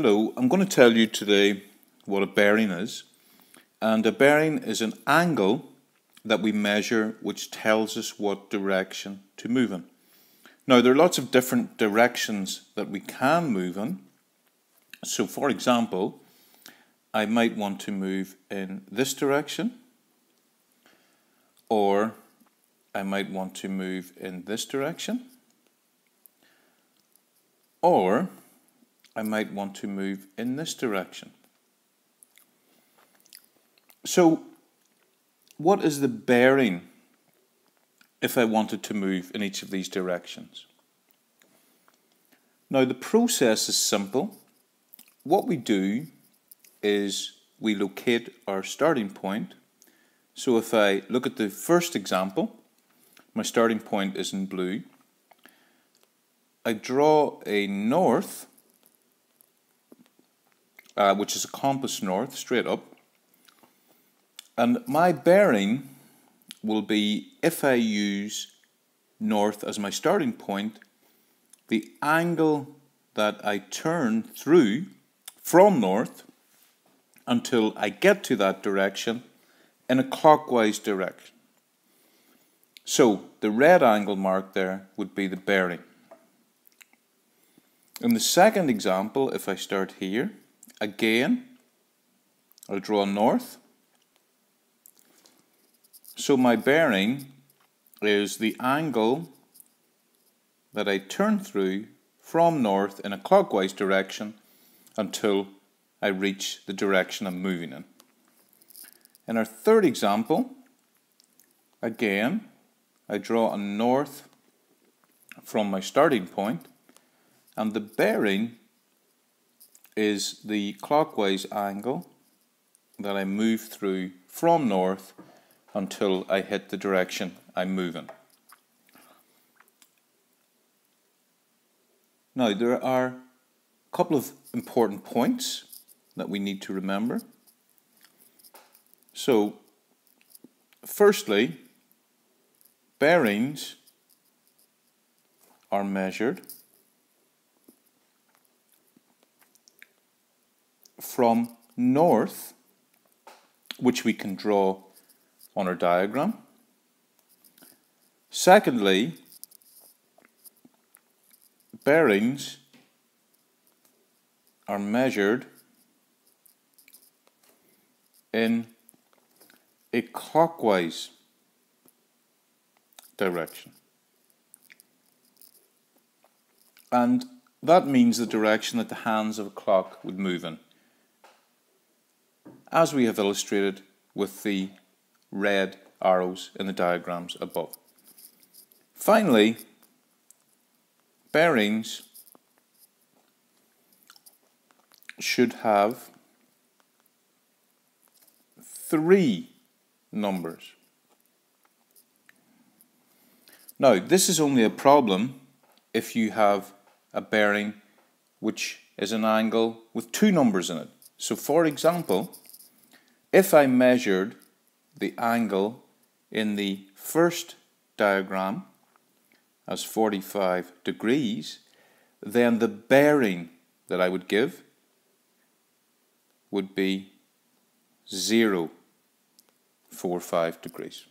Hello, I'm going to tell you today what a bearing is. And a bearing is an angle that we measure which tells us what direction to move in. Now, there are lots of different directions that we can move in. So, for example, I might want to move in this direction, or I might want to move in this direction, or I might want to move in this direction. So, what is the bearing if I wanted to move in each of these directions? Now, the process is simple. What we do is we locate our starting point. So if I look at the first example, my starting point is in blue. I draw a north, which is a compass north, straight up. And my bearing will be, if I use north as my starting point, the angle that I turn through from north until I get to that direction in a clockwise direction. So the red angle marked there would be the bearing. In the second example, if I start here, again, I'll draw north. So my bearing is the angle that I turn through from north in a clockwise direction until I reach the direction I'm moving in. In our third example, again, I draw a north from my starting point, and the bearing is the clockwise angle that I move through from north until I hit the direction I'm moving. Now, there are a couple of important points that we need to remember. So, firstly, bearings are measured from north, which we can draw on our diagram. Secondly, bearings are measured in a clockwise direction. And that means the direction that the hands of a clock would move in, as we have illustrated with the red arrows in the diagrams above. Finally, bearings should have 3 numbers. Now, this is only a problem if you have a bearing which is an angle with 2 numbers in it. So, for example, if I measured the angle in the first diagram as 45 degrees, then the bearing that I would give would be 0.45 degrees.